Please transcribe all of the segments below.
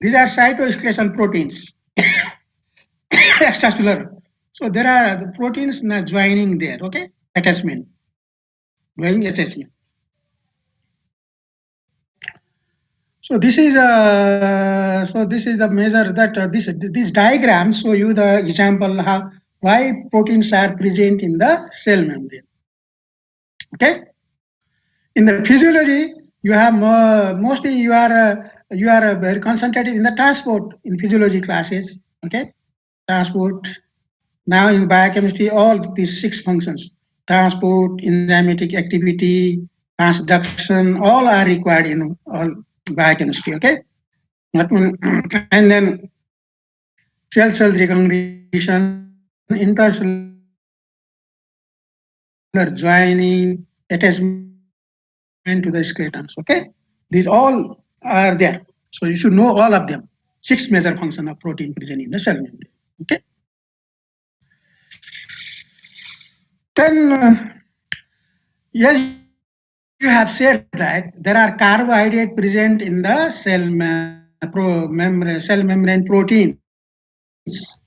These are cytoskeleton proteins, extracellular. So there are the proteins joining there, okay? Attachment, joining attachment. So this is the measure that this diagram show you the example how why proteins are present in the cell membrane. Okay. In the physiology, you have mostly you are very concentrated in the transport in physiology classes. Okay, transport. Now in biochemistry, all these 6 functions: transport, enzymatic activity, transduction, all are required in all biochemistry. Okay, not and then cell-cell recognition, intercellular joining, attachment to the skeletons. Okay, these all are there. So you should know all of them. 6 major function of protein present in the cell membrane. Okay. Then, yes, you have said that there are carbohydrate present in the cell membrane proteins.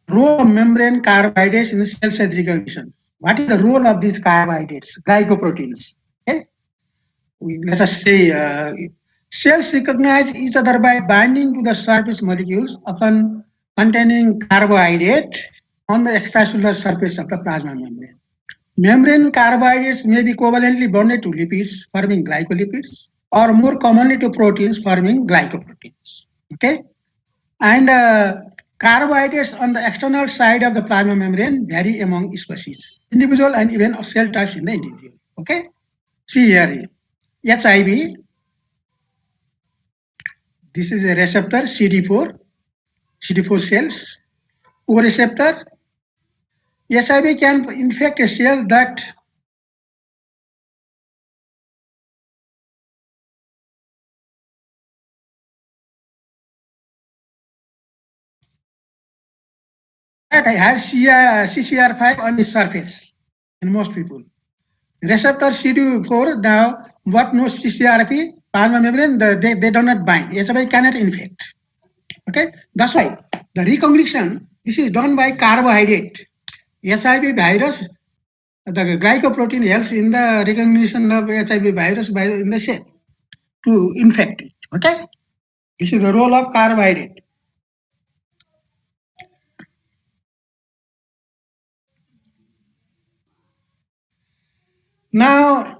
Role of membrane carbohydrates in the cell segregation. What is the role of these carbohydrates, glycoproteins? Okay. Let us say cells recognize each other by binding to the surface molecules, often containing carbohydrate on the extracellular surface of the plasma membrane. Membrane carbohydrates may be covalently bonded to lipids, forming glycolipids, or more commonly to proteins, forming glycoproteins. Okay, and carbohydrates on the external side of the plasma membrane vary among species, individual, and even cell types in the individual. Okay, see here, HIV. This is a receptor CD4 cells. O receptor. HIV can infect a cell that has CCR5 on its surface in most people. Receptor CD4 now what knows CCR5 plasma membrane they do not bind. HIV cannot infect. Okay, that's why the recognition this is done by carbohydrate. HIV virus, the glycoprotein helps in the recognition of HIV virus by in the cell to infect it. Okay, this is the role of carbohydrate. Now,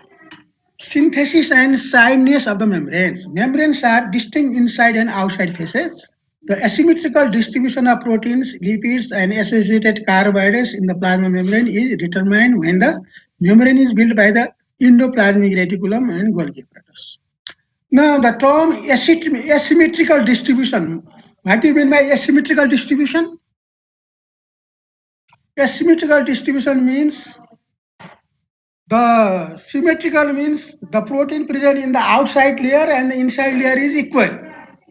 synthesis and sideness of the membranes. Membranes are distinct inside and outside faces. The asymmetrical distribution of proteins, lipids, and associated carbohydrates in the plasma membrane is determined when the membrane is built by the endoplasmic reticulum and Golgi apparatus. Now, the term asymmetrical distribution. What do you mean by asymmetrical distribution? Asymmetrical distribution means the symmetrical means the protein present in the outside layer and the inside layer is equal,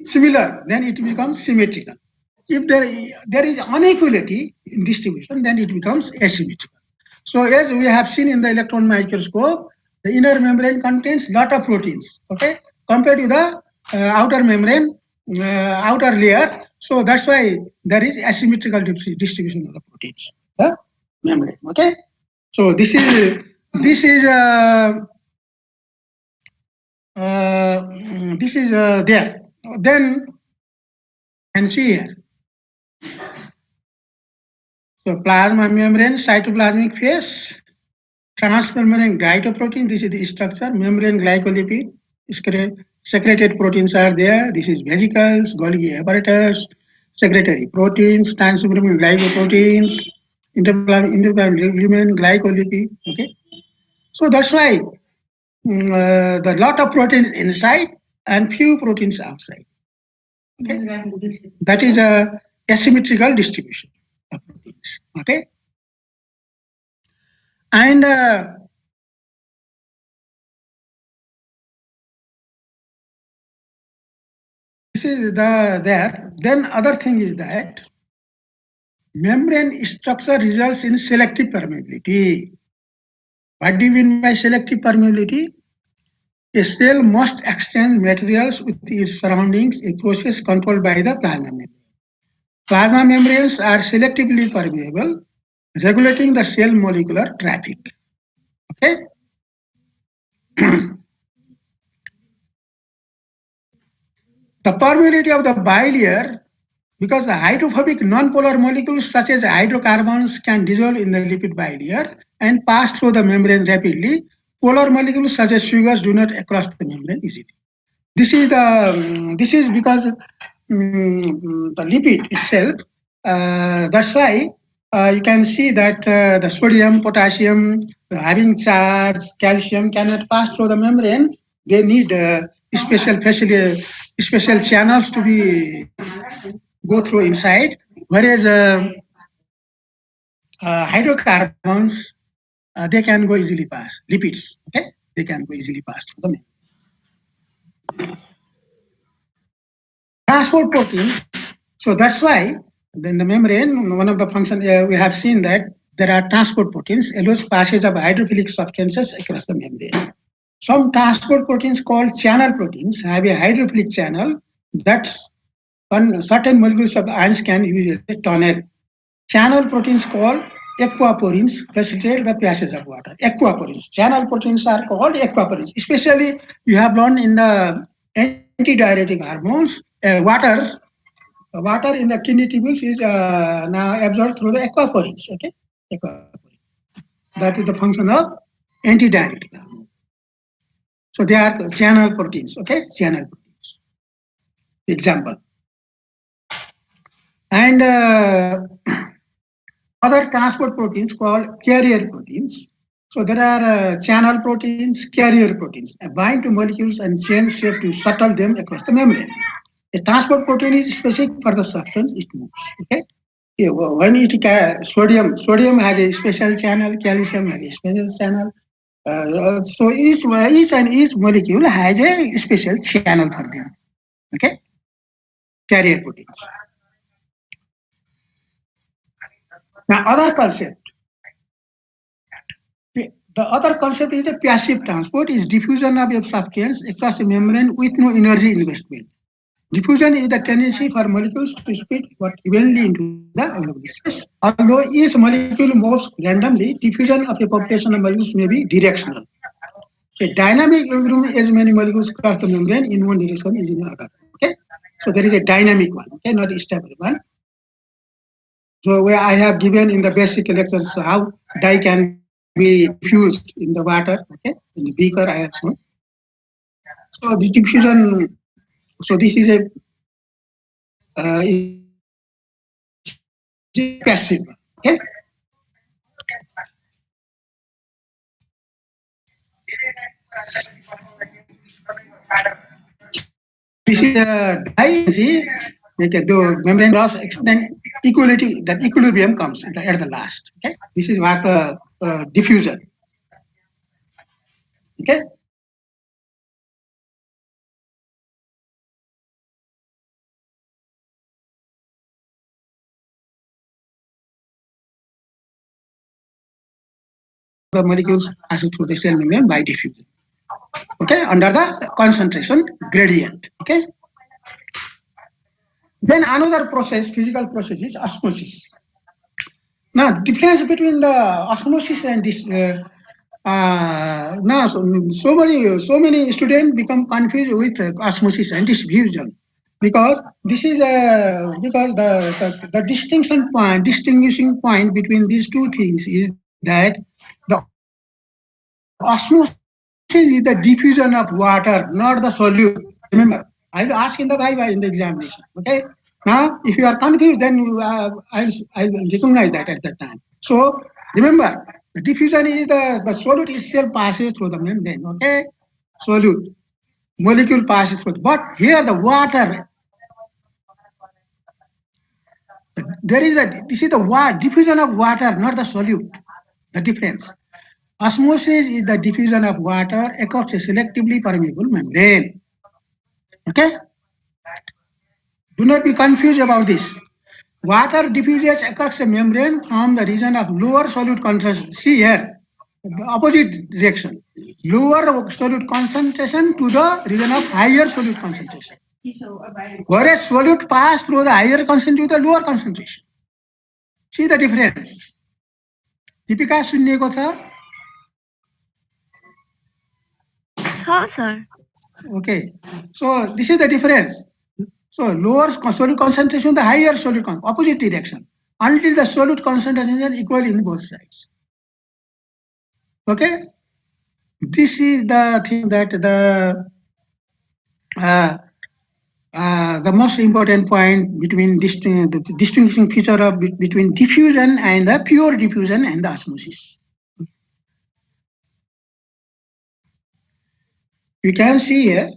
similar, then it becomes symmetrical. If there is inequality in distribution, then it becomes asymmetrical. So as we have seen in the electron microscope, the inner membrane contains lot of proteins, okay, compared to the outer membrane, outer layer. So that's why there is asymmetrical distribution of the proteins, the membrane, okay. So this is there. Then and see here. So plasma membrane, cytoplasmic phase, transmembrane glycoprotein. This is the structure. Membrane glycolipid, secreted proteins are there. This is vesicles, Golgi apparatus, secretory proteins, transmembrane glycoproteins, interplasmic lumen glycolipid. Okay. So that's why the lot of proteins inside and few proteins outside. Okay? That is a asymmetrical distribution of proteins. Okay, and this is the there. Then other thing is that membrane structure results in selective permeability. What do you mean by selective permeability? A cell must exchange materials with its surroundings, a process controlled by the plasma membrane. Plasma membranes are selectively permeable, regulating the cell molecular traffic. Okay. The permeability of the bilayer, because the hydrophobic nonpolar molecules such as hydrocarbons can dissolve in the lipid bilayer and pass through the membrane rapidly. Polar molecules such as sugars do not cross the membrane easily. This is because the lipid itself. That's why you can see that the sodium, potassium, having charge, calcium cannot pass through the membrane. They need special channels to be go through inside. Whereas hydrocarbons, they can go easily pass. Lipids, okay, they can go easily pass through the membrane. Transport proteins. So that's why in the membrane, one of the functions we have seen that there are transport proteins allows passage of hydrophilic substances across the membrane. Some transport proteins called channel proteins have a hydrophilic channel that certain molecules of the ions can use as a tunnel. Channel proteins called aquaporins facilitate the passage of water. Aquaporins. Channel proteins are called aquaporins. Especially you have learned in the antidiuretic hormones, water in the kidney tubules is now absorbed through the aquaporins. Okay, aquaporins. That is the function of antidiuretic hormone. So they are channel proteins. Okay, channel proteins. Example. And other transport proteins called carrier proteins. So there are channel proteins, carrier proteins, bind to molecules and change shape to shuttle them across the membrane. A transport protein is specific for the substance it moves. Okay. When sodium has a special channel, calcium has a special channel. So each molecule has a special channel for them. Okay. Carrier proteins. Now, other concept. The other concept is a passive transport, is diffusion of a substance across a membrane with no energy investment. Diffusion is the tendency for molecules to split but evenly into the available space. Although each molecule moves randomly, diffusion of a population of molecules may be directional. A dynamic equilibrium as many molecules cross the membrane in one direction is in another. Okay, so there is a dynamic one. Okay, not a stable one. So where I have given in the basic lectures how dye can be diffused in the water. Okay, in the beaker I have shown. So the diffusion. So this is a passive. Okay. This is a dye. See, like the membrane cross, then equality, that equilibrium comes at the last. Okay. This is what diffusion. Okay. The molecules pass through the cell membrane by diffusion. Okay, under the concentration gradient. Okay. Then another process, physical process, is osmosis. Now, difference between the osmosis and this, now so many students become confused with osmosis and diffusion, because this is because the distinguishing point between these two things is that the osmosis is the diffusion of water, not the solute. Remember, I will ask in the Viva in the examination. Okay. Now, if you are confused, then I will recognize that at that time. So remember, the diffusion is the solute itself passes through the membrane. Okay, solute molecule passes through. But here the water, there is this is the diffusion of water, not the solute. The difference. Osmosis is the diffusion of water across a selectively permeable membrane. Okay? Do not be confused about this. Water diffuses across a membrane from the region of lower solute concentration. See here, The opposite direction. Lower solute concentration to the region of higher solute concentration. Whereas solute pass through the higher concentration to the lower concentration. See the difference. Deepika सुनिएको छ? sir. Okay. So this is the difference. So lower solute concentration, the higher solute concentration, opposite direction, until the solute concentration is equal in both sides. Okay. This is the thing that the most important point between the distinguishing feature of between diffusion and the pure diffusion and the osmosis. You can see here,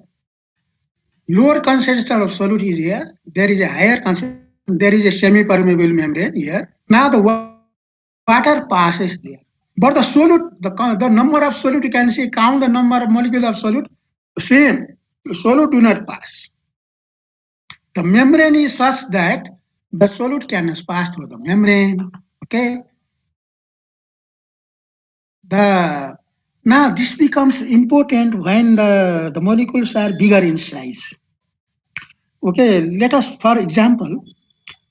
lower concentration of solute is here. There is a higher concentration. There is a semi-permeable membrane here. Now the water passes there. But the solute, the number of solute, you can see, count the number of molecule of solute, same. Solute do not pass. The membrane is such that the solute cannot pass through the membrane. Okay. Now this becomes important when the molecules are bigger in size. Okay, let us, for example,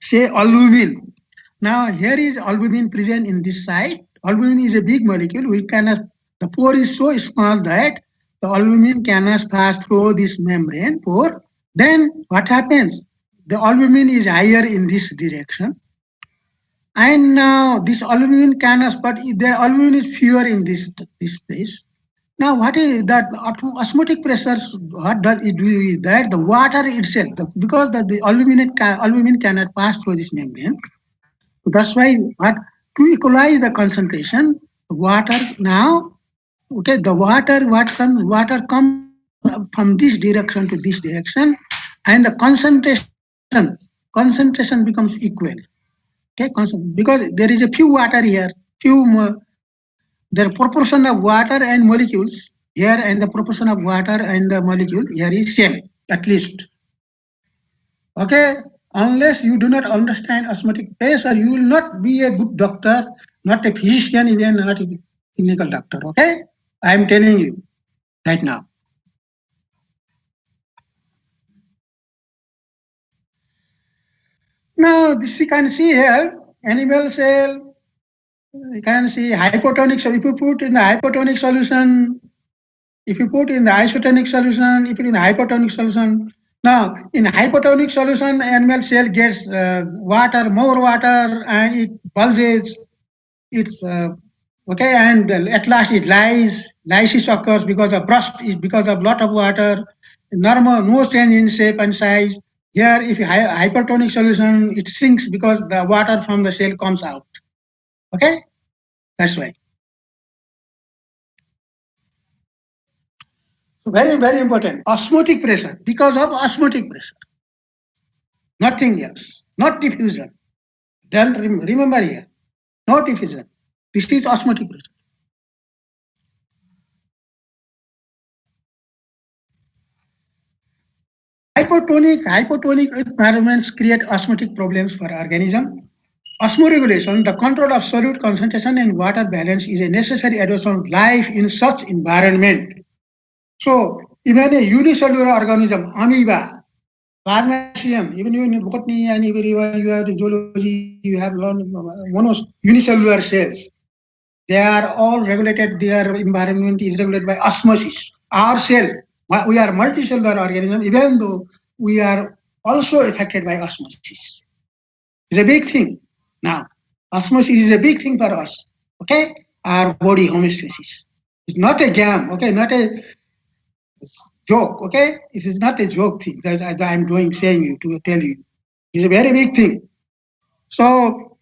say albumin. Now here is albumin present in this side. Albumin is a big molecule. We cannot, the pore is so small that the albumin cannot pass through this membrane pore. Then what happens? The albumin is higher in this direction. And now this albumin cannot, but the albumin is fewer in this place. Now, what is that osmotic pressures? What does it do is that the water itself, because the albumin cannot pass through this membrane. That's why what to equalize the concentration, water now, okay, the water comes from this direction to this direction, and the concentration becomes equal. Okay, because there is a few water here, the proportion of water and molecules here and the proportion of water and the molecule here is same, at least. Okay, unless you do not understand osmotic pressure, you will not be a good doctor, not a physician, even not a clinical doctor. Okay, I am telling you right now. Now, this you can see here, animal cell, you can see hypotonic. So if you put in the hypotonic solution, if you put in the isotonic solution, if you put in the hypotonic solution, now in hypotonic solution, animal cell gets more water, and it bulges. It's okay, and at last it lies. Lysis occurs because of rust, is because of lot of water. Normal, no change in shape and size. Here, if you hypertonic solution, it shrinks because the water from the cell comes out. Okay, that's why. So very, very important. Osmotic pressure, because of osmotic pressure. Nothing else. Not diffusion. Don't remember here. Not diffusion. This is osmotic pressure. Hypotonic environments create osmotic problems for organism. Osmoregulation, the control of solute concentration and water balance, is a necessary addition of life in such environment. So even a unicellular organism, amoeba, Paramecium, even you in botany and everywhere you have the zoology, you have unicellular cells. They are all regulated, their environment is regulated by osmosis. Our cell, we are multicellular organism, even though we are also affected by osmosis. It's a big thing. Now, osmosis is a big thing for us. Okay? Our body homeostasis. It's not a jam, okay, not a joke, okay? This is not a joke thing that I'm doing, saying you to tell you. It's a very big thing. So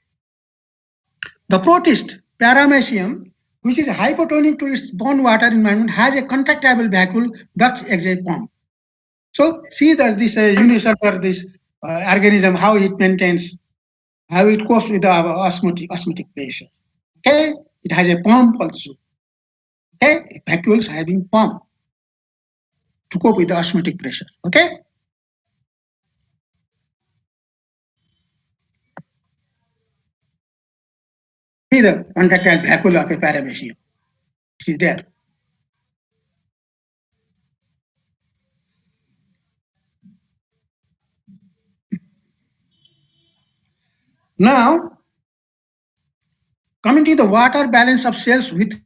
the protist, Paramecium, which is hypotonic to its bond water environment, has a contractible vacuole duct exit pump. So see that this unicellular, this organism, how it maintains, how it copes with the osmotic pressure. Okay, it has a pump also. Okay, vacuoles having pump to cope with the osmotic pressure. Okay. See the contractile vacuole of a paramecium. This is there. Now, coming to the water balance of cells with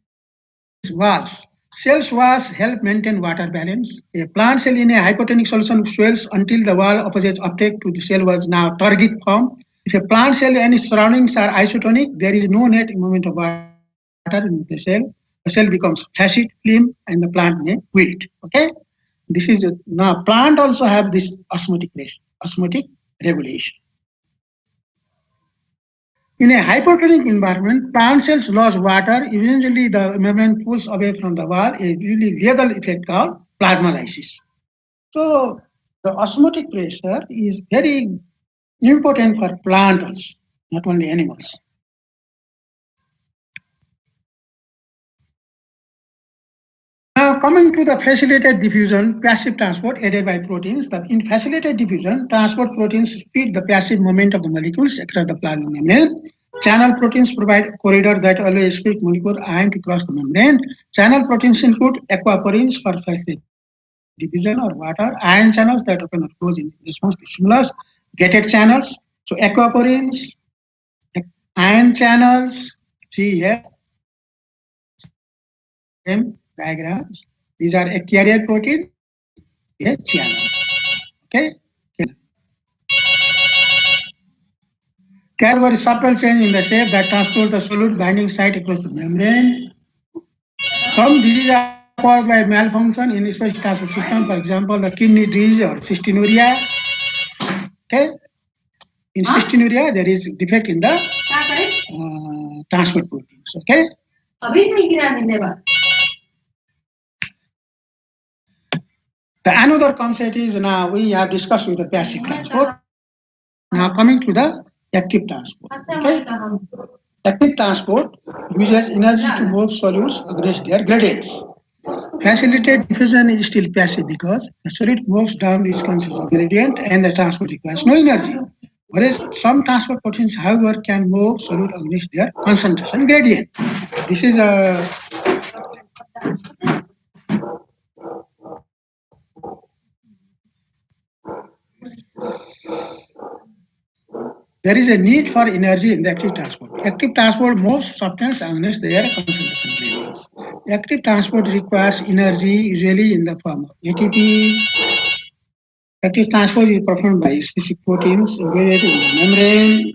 walls. Cells walls help maintain water balance. A plant cell in a hypotonic solution swells until the wall opposite uptake to the cell was now turgid form. If a plant cell and its surroundings are isotonic, there is no net movement of water in the cell. The cell becomes flaccid, film, and the plant may wilt. Okay, this is now plant also have this osmotic regulation. In a hypotonic environment, plant cells lose water. Eventually, the membrane pulls away from the wall, a really lethal effect called plasmalysis. So, the osmotic pressure is very important for plants, not only animals. Now, coming to the facilitated diffusion, passive transport aided by proteins. In facilitated diffusion, transport proteins speed the passive movement of the molecules across the plasma membrane. Channel proteins provide a corridor that allows quick molecular ion to cross the membrane. Channel proteins include aquaporins for facilitated diffusion or water, ion channels that open or close in response to stimulus, gated channels. So aquaporins, ion channels, see here, same diagrams. These are a carrier protein, a channel. Okay. Carrier was a subtle change in the shape that transport the solute binding site across the membrane. Some diseases are caused by malfunction in the specific transport system, for example, the kidney disease or cystinuria. Okay. In cystinuria, there is defect in the transport proteins. Okay. The another concept is now we have discussed with the passive transport. Now coming to the active transport. Okay? Active transport uses energy to move solutes against their gradients. Facilitated diffusion is still passive because the solid moves down its concentration gradient and the transport requires no energy. Whereas some transport proteins, however, can move solute against their concentration gradient. This is a there is a need for energy in the active transport. Active transport moves substance against their concentration gradients. Active transport requires energy usually in the form of ATP. Active transport is performed by specific proteins embedded in the membrane.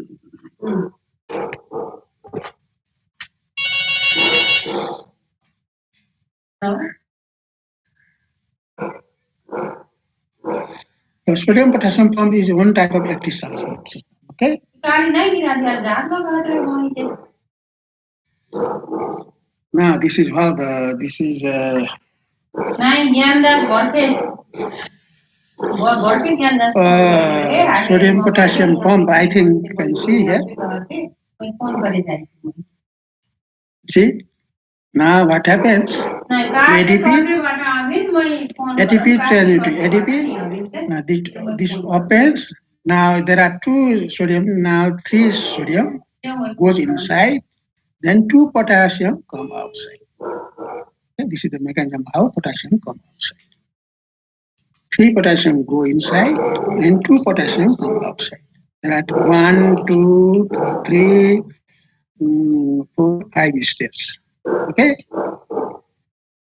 The sodium potassium pump is one type of active transport system. Okay. Now this is how this is. Sodium potassium pump. I think you can see here. See. Now what happens? ADP change into ADP. Now this opens. Now there are two sodium. Now three sodium goes inside. Then two potassium come outside. Okay, this is the mechanism how potassium comes outside. 3 potassium go inside and 2 potassium come outside. There are 1, 2, 3, 4, 5 steps. Okay.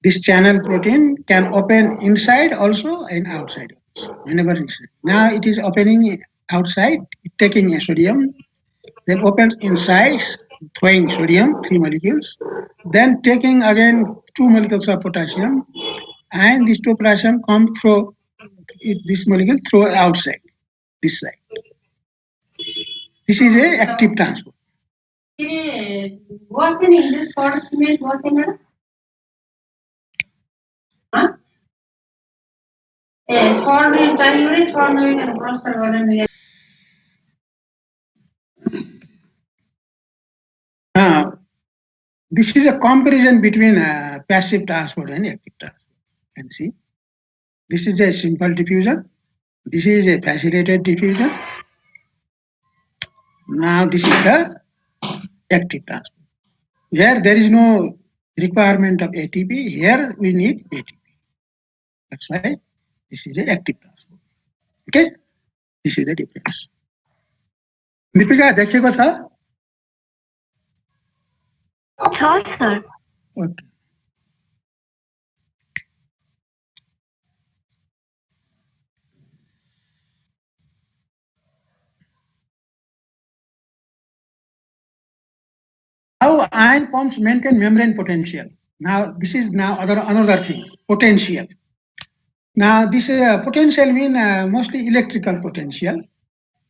This channel protein can open inside also and outside also, whenever it's. Now it is opening outside, taking a sodium, then opens inside, throwing sodium, 3 molecules, then taking again 2 molecules of potassium, and this 2 potassium come through this molecule through outside, this side. This is a active transport. What's in this participant? What's in it? Now, this is a comparison between passive transport and active transport. You can see, this is a simple diffusion. This is a facilitated diffusion. Now this is the active transport. Here there is no requirement of ATP. Here we need ATP. That's why this is a active transport. Okay, this is the difference. Deepika, देखिएगा sir. Sir. Okay. How ion pumps maintain membrane potential. Now this is now another thing, potential. Now this potential mean mostly electrical potential.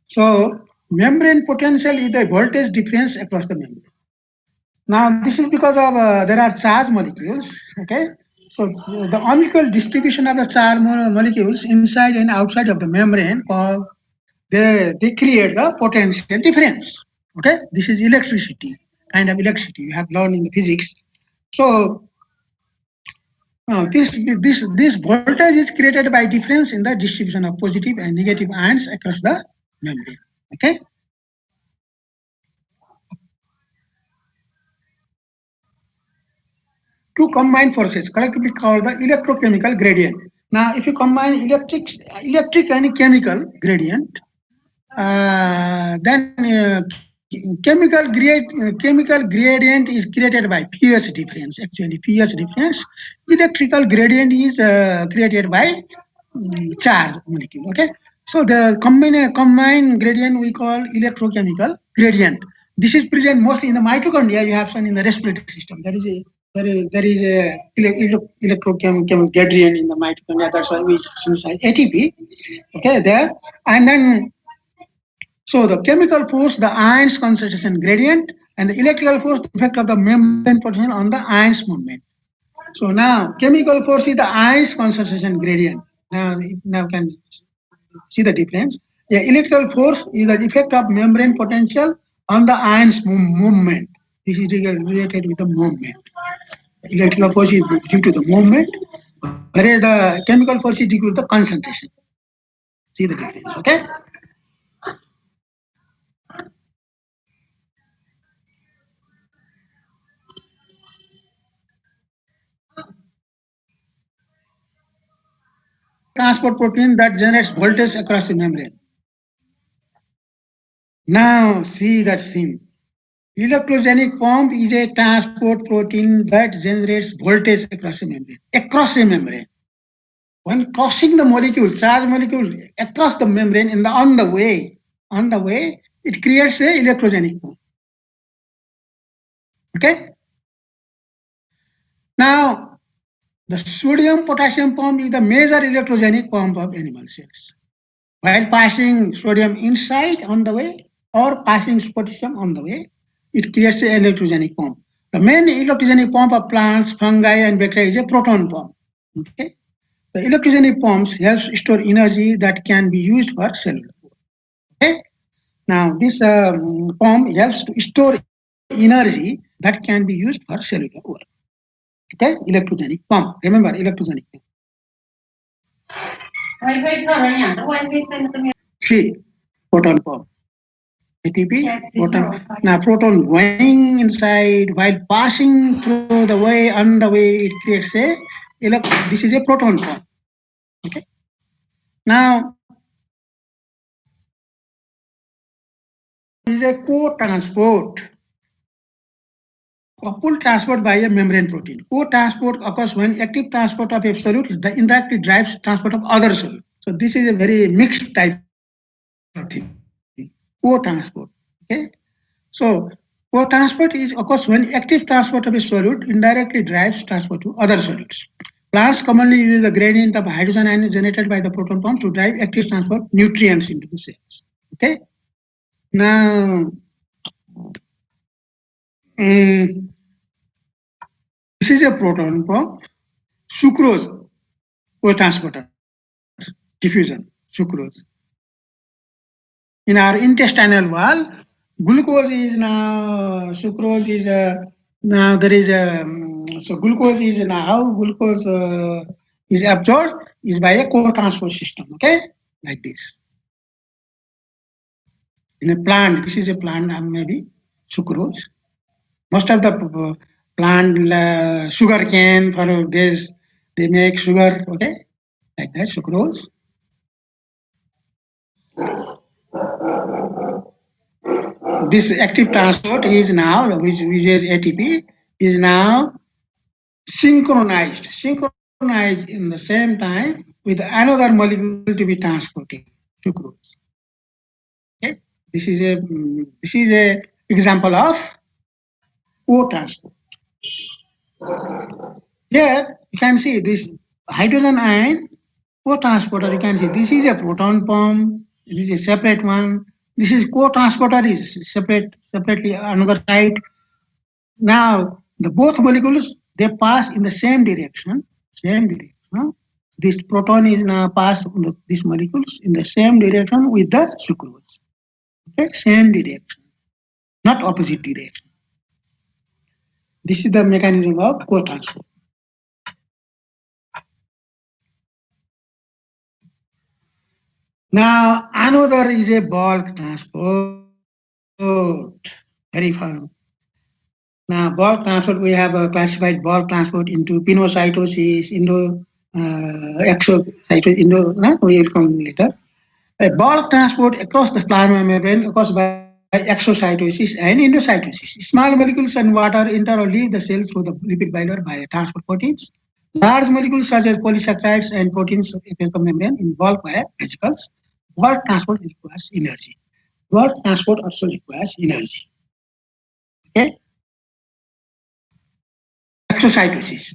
So membrane potential is the voltage difference across the membrane. Now this is because of there are charge molecules. Okay, so the unequal distribution of the charge molecules inside and outside of the membrane, they create the potential difference. Okay, this is electricity, kind of electricity we have learned in the physics. So this voltage is created by difference in the distribution of positive and negative ions across the membrane. Okay. Two combined forces collectively called the electrochemical gradient. Now, if you combine electric and chemical gradient, then chemical gradient is created by pH difference. Actually, pH difference. Electrical gradient is created by charge molecule. Okay, so the combined gradient we call electrochemical gradient. This is present mostly in the mitochondria. You have seen in the respiratory system. There is a electrochemical gradient in the mitochondria. That's why we synthesize ATP. Okay, there, and then so the chemical force, the ions concentration gradient, and the electrical force, the effect of the membrane potential on the ions movement. So now chemical force is the ions concentration gradient. Now can see the difference. The electrical force is the effect of membrane potential on the ions movement. This is related with the movement. Electrical force is due to the movement, whereas the chemical force is due to the concentration. See the difference, okay? Transport protein that generates voltage across the membrane. Now see that thing. Electrogenic pump is a transport protein that generates voltage across a membrane. Across a membrane. When crossing the molecule, charge molecule across the membrane on the way, it creates a electrogenic pump. Okay. Now, the sodium potassium pump is the major electrogenic pump of animal cells. While passing sodium inside on the way or passing potassium on the way, it creates an electrogenic pump. The main electrogenic pump of plants, fungi, and bacteria is a proton pump. Okay? The electrogenic pumps help store energy that can be used for cellular growth. Okay? Now, this pump helps to store energy that can be used for cellular work. Okay? Electrogenic pump. Remember, electrogenic pump. See, proton pump. ATP, proton. Now, proton going inside while passing through the way, on the way, it creates a, this is a proton pump. Okay. Now, is a co-transport. Coupled transport by a membrane protein. Co-transport occurs when active transport of a solute indirectly drives transport of other solute. So this is a very mixed type of thing. Co-transport. Okay. So co-transport occurs when active transport of a solute indirectly drives transport to other solutes. Plants commonly use the gradient of hydrogen ion generated by the proton pump to drive active transport nutrients into the cells. Okay. Now, this is a proton pump. Sucrose co-transporter, diffusion, sucrose. In our intestinal wall, glucose is now, sucrose is now there is a, so glucose is now, glucose is absorbed is by a co-transport system, okay, like this. In a plant, this is a plant, maybe sucrose. Most of the plant sugar cane for this. They make sugar, okay, like that, sucrose. This active transport is now, which is ATP, is now synchronized in the same time with another molecule to be transported, sucrose. Okay, this is a example of co-transport. Here you can see this hydrogen ion co-transporter. You can see this is a proton pump. This is a separate one. This is co-transporter is separately another side. Now the both molecules they pass in the same direction. Same direction. This proton is now pass these molecules in the same direction with the sucrose. Okay, same direction, not opposite direction. This is the mechanism of co-transport. Now, another is a bulk transport. Very fun. Now, bulk transport, we have classified bulk transport into pinocytosis, exocytosis, we will come later. A bulk transport across the plasma membrane caused by exocytosis and endocytosis. Small molecules and water enter or leave the cell through the lipid bilayer by transport proteins. Large molecules such as polysaccharides and proteins of the membrane involved by vesicles. Bulk transport requires energy. Bulk transport also requires energy. Okay? Exocytosis.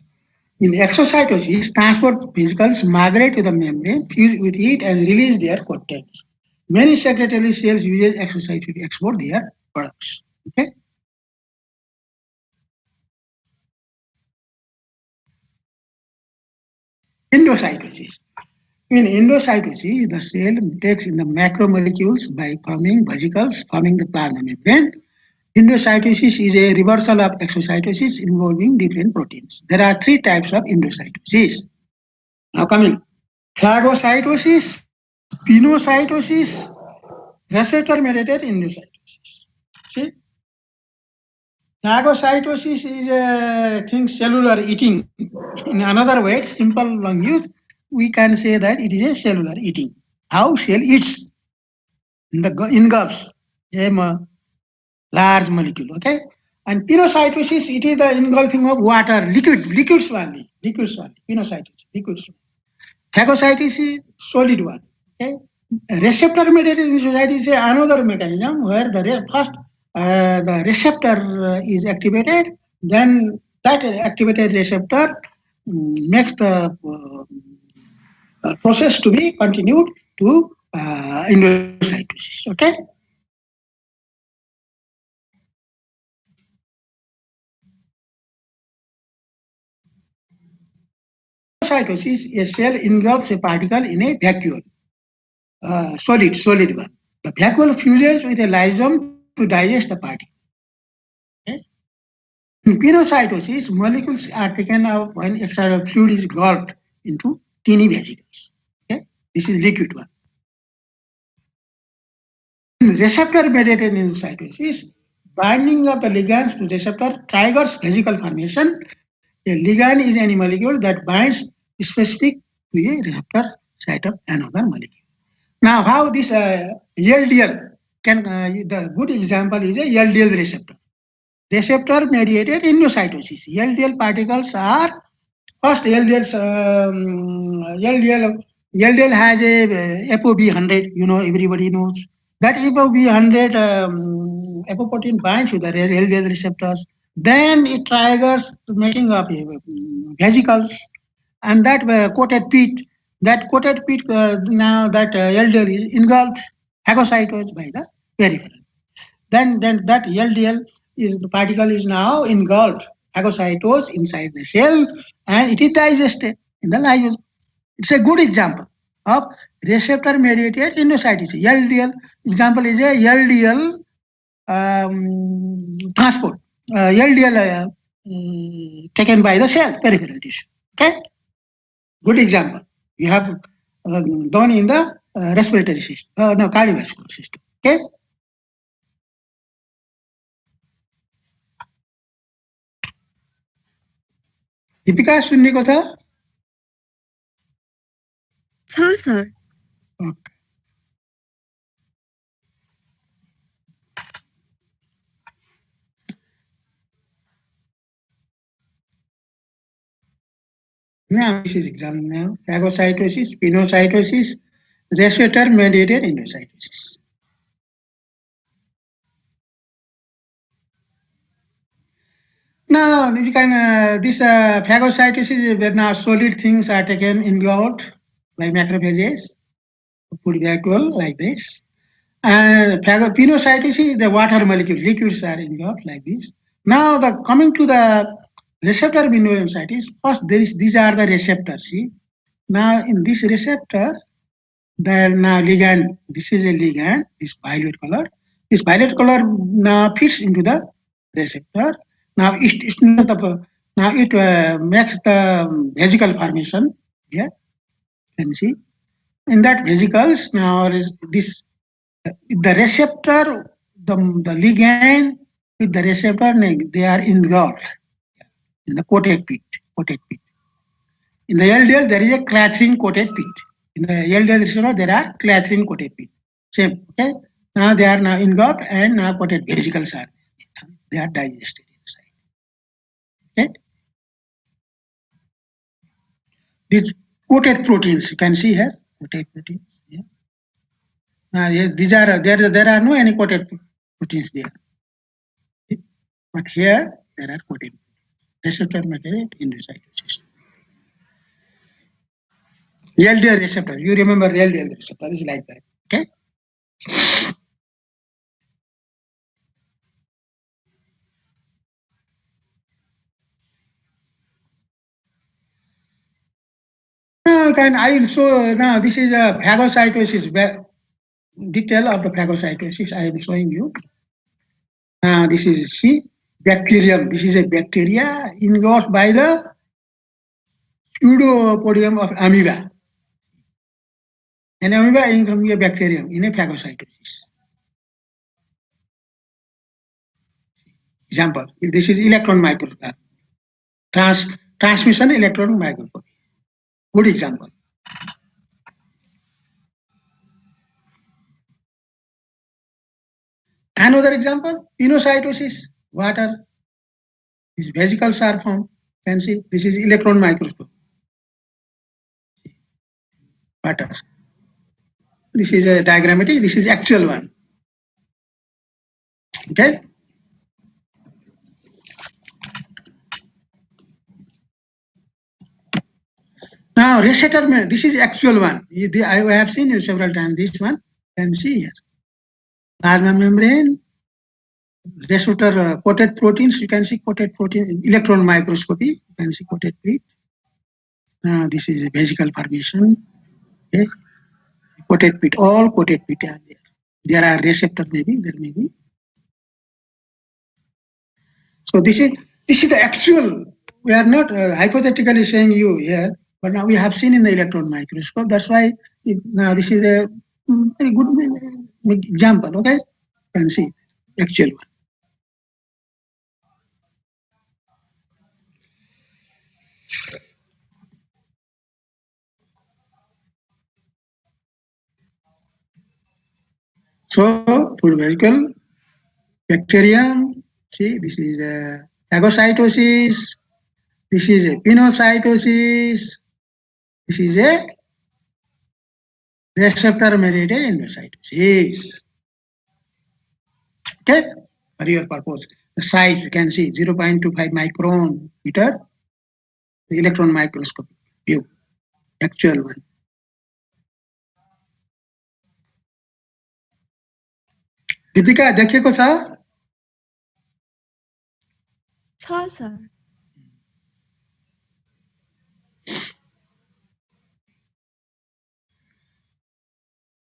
In exocytosis, transport vesicles migrate to the membrane, fuse with it, and release their contents. Many secretory cells use exocytosis to export their products. Okay? Endocytosis. In endocytosis, the cell takes in the macromolecules by forming vesicles, forming the plasma membrane. Endocytosis is a reversal of exocytosis involving different proteins. There are three types of endocytosis. Now coming, phagocytosis, pinocytosis, receptor-mediated endocytosis. See, phagocytosis is a thing cellular eating. In another way, simple long use, we can say that it is a cellular eating. How cell eats engulfs a large molecule, okay? And pinocytosis, it is the engulfing of water, liquids only, pinocytosis, liquids. Phagocytosis is solid one, okay? Receptor-mediated endocytosis is another mechanism where the receptor is activated, then that activated receptor makes the process to be continued to endocytosis, okay? Endocytosis, a cell engulfs a particle in a vacuole, solid one. The vacuole fuses with a lysosome to digest the particle. Okay? In pinocytosis, molecules are taken out when extra fluid is gulped into teeny vesicles. Okay? This is liquid one. In receptor-mediated endocytosis, binding of the ligands to receptor triggers vesicle formation. A ligand is any molecule that binds specific to a receptor site of another molecule. Now, how this LDL can, the good example is a LDL receptor. Receptor-mediated endocytosis. LDL particles are, first LDL has a ApoB 100, everybody knows. That ApoB 100 apoprotein binds with the LDL receptors. Then it triggers the making of vesicles, and that coated peat. That coated peat now that LDL is engulfed, phagocytosed by the peripheral. Then that LDL is the particle is now engulfed, phagocytosed inside the cell, and it is digested in the lysosome. It's a good example of receptor-mediated endocytosis. LDL example is a LDL transport. LDL taken by the cell, peripheral tissue. Okay, good example. You have done in the respiratory system, cardiovascular system. Okay. Deepika सुन्नेको छ? sir. Okay. Now this is exam now. Phagocytosis, pinocytosis, receptor-mediated endocytosis. Now you can this phagocytosis where now solid things are taken involved like macrophages, food vacuole like this. And pinocytosis, the water molecule, liquids are involved like this. Now the coming to the receptor pinocytosis, first these are the receptors. See, now in this receptor, the now ligand, this is a ligand, this violet color. This violet color now fits into the receptor. Now it makes the vesicle formation. Yeah, can see in that vesicles now is this the receptor, the ligand with the receptor, they are involved in the coated pit. Coated pit. In the LDL, there is a clathrin coated pit. In the LDL receptor, there are clathrin coated pit. Same. Okay. Now they are now involved and now coated vesicles are they are digested inside. Okay. These coated proteins you can see here. Coated proteins. Yeah. Yeah, these are there are no any coated proteins there. But here there are coated receptor mediated endocytosis. LDL receptor, you remember LDL receptor is like that. Okay. Now I will show now this is a phagocytosis detail of the phagocytosis I am showing you. Now this is C bacterium. This is a bacteria engulfed by the pseudopodium of amoeba. An amoeba is a bacterium in a phagocytosis. Example, this is electron microscopy. Transmission electron microscopy. Good example. Another example, pinocytosis, water. These vesicles are formed. Can see this is electron microscope. Water. This is a diagrammatic. This is actual one. Okay. Now receptor, this is actual one. I have seen you several times. This one can see here. Plasma membrane, receptor coated proteins. You can see coated protein electron microscopy. You can see coated plate. Now this is a vesicle formation. Okay. Coated pit, all coated pit are there. There are receptor maybe, there may be. So this is the actual. We are not hypothetically saying you here, but now we have seen in the electron microscope. That's why now this is a very good example. Okay, you can see actual one. So food vehicle, bacterium. See, this is phagocytosis. This is a pinocytosis. This is a receptor-mediated endocytosis. Okay, for your purpose. The size you can see 0.25 micron meter. The electron microscope view, actual one. Deepika, देखिएको छ? Sir.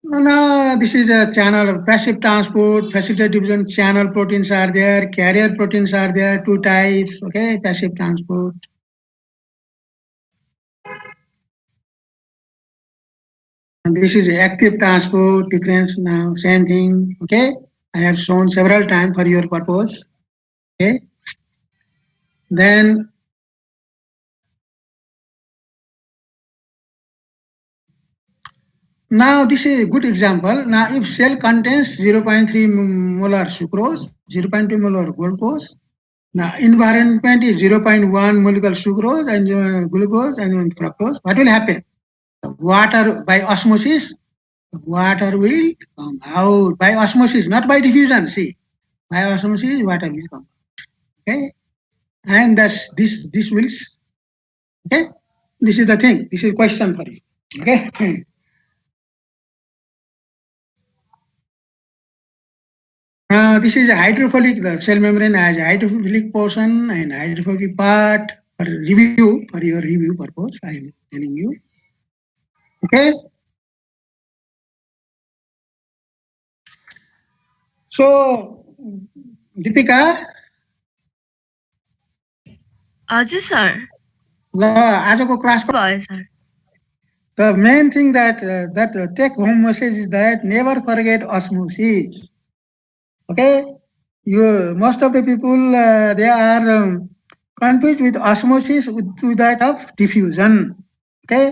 No, this is a channel of passive transport, facilitated division channel proteins are there, carrier proteins are there, two types, okay, passive transport. And this is active transport, difference now, same thing, okay. I have shown several times for your purpose, okay. Then Now this is a good example. Now if cell contains 0.3 molar sucrose, 0.2 molar glucose, now environment is 0.1 molecular sucrose and glucose and fructose, what will happen? The water by osmosis, the water will come out by osmosis, not by diffusion. See, by osmosis, water will come. Okay, and that's this will. Okay, this is the thing. This is question for you. Okay. This is a hydrophilic. The cell membrane has a hydrophilic portion and hydrophobic part. For review, for your review purpose, I am telling you. Okay. So, Deepika, हजुर sir ल आजको क्लासको भयो sir the main thing that take home message is that never forget osmosis. Okay, most of the people they are confused with osmosis with that of diffusion. Okay,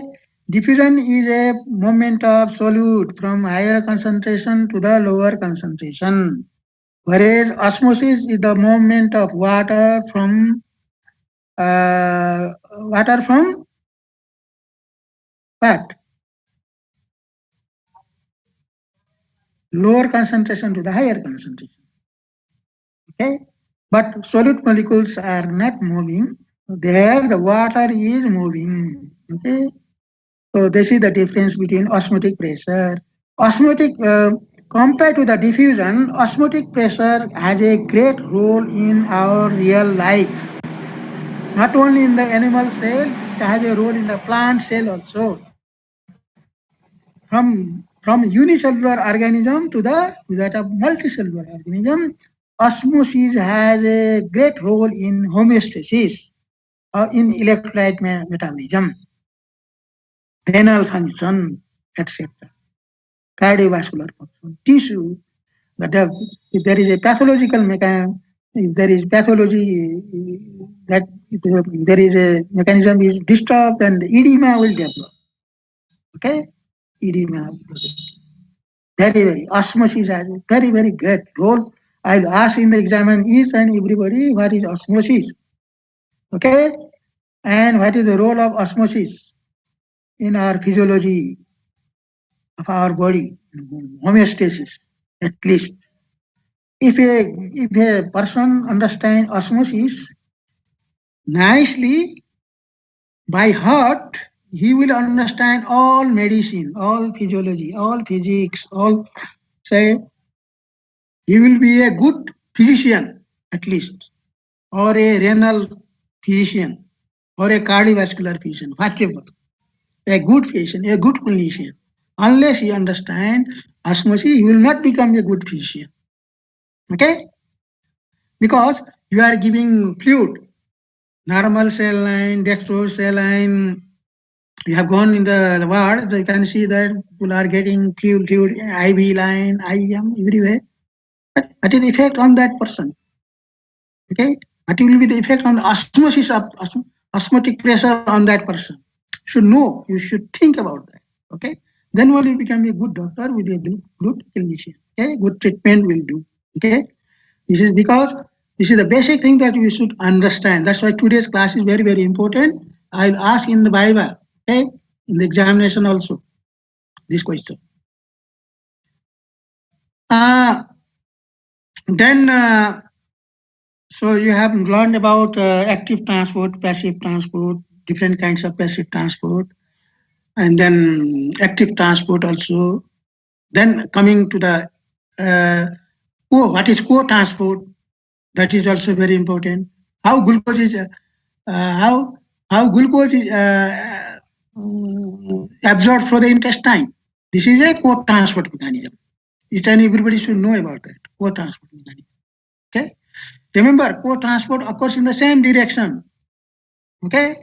diffusion is a movement of solute from higher concentration to the lower concentration, whereas osmosis is the movement of water from what? Lower concentration to the higher concentration. Okay, but solute molecules are not moving. There, the water is moving. Okay, so this is the difference between osmotic pressure. Osmotic, compared to the diffusion, osmotic pressure has a great role in our real life. Not only in the animal cell, it has a role in the plant cell also. From unicellular organism to that of multicellular organism, osmosis has a great role in homeostasis or in electrolyte metabolism, renal function, etc. Cardiovascular function, tissue. If there is a pathological mechanism, if there is pathology that there is a mechanism is disturbed, then the edema will develop. Okay, edema. Very osmosis has a very great role. I'll ask in the exam each and everybody what is osmosis. Okay, and what is the role of osmosis in our physiology of our body, homeostasis at least. If a person understands osmosis nicely by heart, he will understand all medicine, all physiology, all physics, all say he will be a good physician at least, or a renal physician, or a cardiovascular physician, whatever. A good physician, a good clinician. Unless he understands osmosis, he will not become a good physician. Okay? Because you are giving fluid, normal cell line, dextrose cell line. You have gone in the ward, so you can see that people are getting fluid, IV line, IM, everywhere. But what is the effect on that person? Okay? What will be the effect on the osmosis of osmotic pressure on that person? You should know, you should think about that. Okay? Then only you become a good doctor with a good clinician. Okay? Good treatment will do. Okay? This is because this is the basic thing that we should understand. That's why today's class is very important. I'll ask in the Bible, okay, in the examination also, this question. Then, so you have learned about active transport, passive transport, different kinds of passive transport, and then active transport also. Then coming to the what is co-transport? That is also very important. How glucose is how glucose is absorbed through the intestine. This is a co-transport mechanism. Each and everybody should know about that co-transport mechanism. Okay. Remember, co-transport occurs in the same direction. Okay.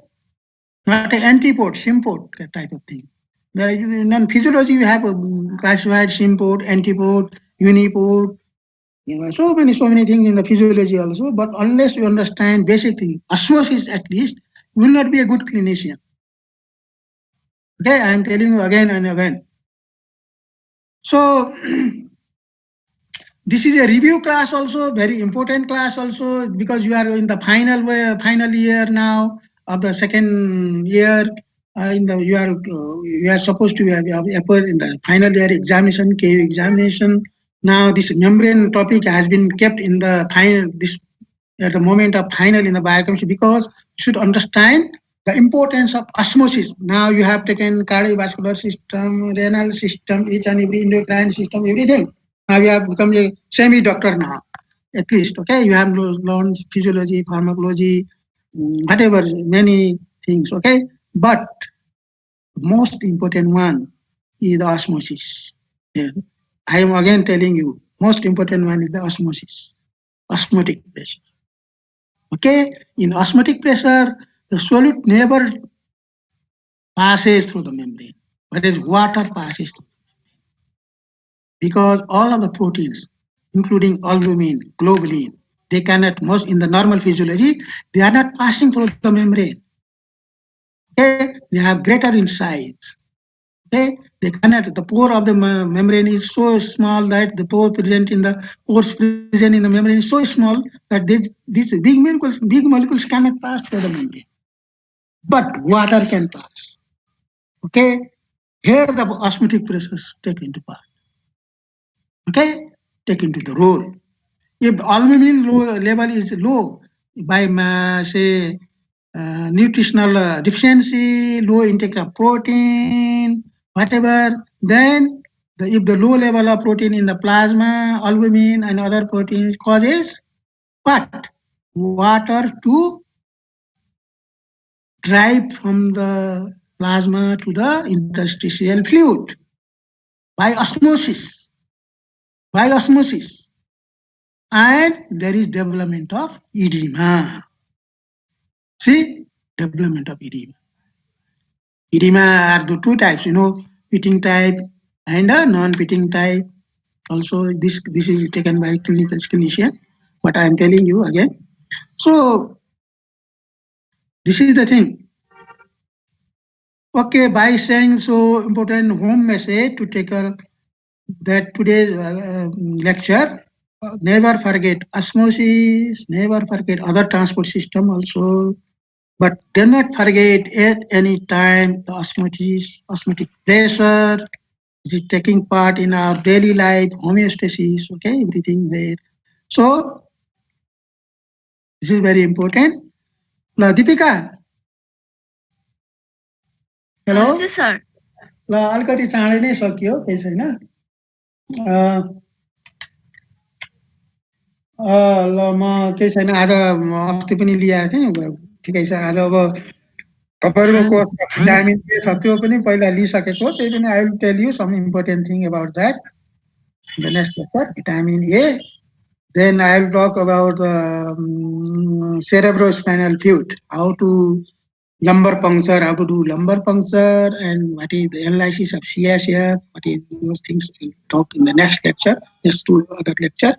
Not an antipode, sympode type of thing. In physiology, we have classified sympode, antipode, unipode. So many things in the physiology also. But unless you understand basic thing, osmosis at least, you will not be a good clinician. Okay, I am telling you again and again. So this is a review class also, very important class also, because you are in the final year now of the second year. You are supposed to have appear in the final year examination, KU examination. Now this membrane topic has been kept in the final this at the moment of final in the biochemistry, because you should understand the importance of osmosis. Now you have taken cardiovascular system, renal system, each and every endocrine system, everything. Now you have become a semi-doctor now, at least. Okay, you have learned physiology, pharmacology, whatever, many things. Okay, but the most important one is the osmosis. Yeah. I am again telling you, most important one is the osmosis, osmotic pressure. Okay, in osmotic pressure, the solute never passes through the membrane, whereas water passes through, because all of the proteins, including albumin, globulin, they cannot, most in the normal physiology, they are not passing through the membrane. Okay, they have greater in size. Okay, they cannot. The pore of the membrane is so small that the pore present in the pores present in the membrane is so small that these big molecules cannot pass through the membrane. But water can pass. Okay, here the osmotic pressures take into part. Okay, take into the role. If the albumin level is low by say nutritional deficiency, low intake of protein, whatever, then if the low level of protein in the plasma, albumin and other proteins causes what? Water to drive from the plasma to the interstitial fluid by osmosis. By osmosis. And there is development of edema. See, development of edema. Edema are the two types, pitting type and a non-pitting type. Also, this is taken by clinical clinician, but I am telling you again. So, this is the thing. Okay, by saying so important home message to take that today's lecture, never forget osmosis, never forget other transport system also, but do not forget at any time the osmotic pressure is taking part in our daily life, homeostasis, okay, everything there. So this is very important. Now, Deepika. Hello. हजुर sir ल अलिकति चाँडै नै सकियो, केही छैन। ल म केही छैन, आज अस्ति पनि ल्याएको थिएँ, ठिकै छ। आज अब तपाईँहरूको कोर्स भिटामिन ए छ, त्यो पनि पहिला लिइसकेको, त्यही पनि I will tell you some important thing about that the next lecture, vitamin A. Then I will talk about cerebrospinal fluid, how to lumbar puncture, how to do lumbar puncture, and what is the analysis of CSF, what is those things we'll talk in the next lecture, next to other lecture.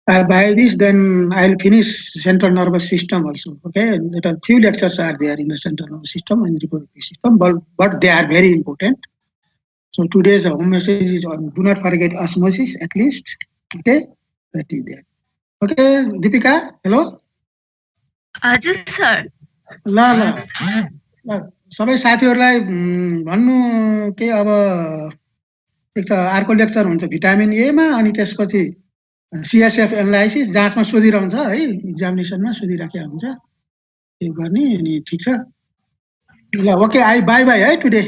By this, then I'll finish central nervous system also. Okay, there are few lectures are there in the central nervous system and reproductive system, but they are very important. So today's home message is on do not forget osmosis at least. Okay, that is there. Okay, Deepika, hello. हजुर sir ल ल ल सबै साथीहरूलाई भन्नु के अब एक छ अर्को लेक्चर हुन्छ भिटामिन ए मा, अनि त्यसपछि सीएसएफ एनालाइसिस जाँचमा सोधिरहन्छ है, एक्जामिनेसनमा सोधिराखेको हुन्छ, त्यो गर्ने। अनि ठिक छ ल, ओके, आई बाई बाई है टुडे।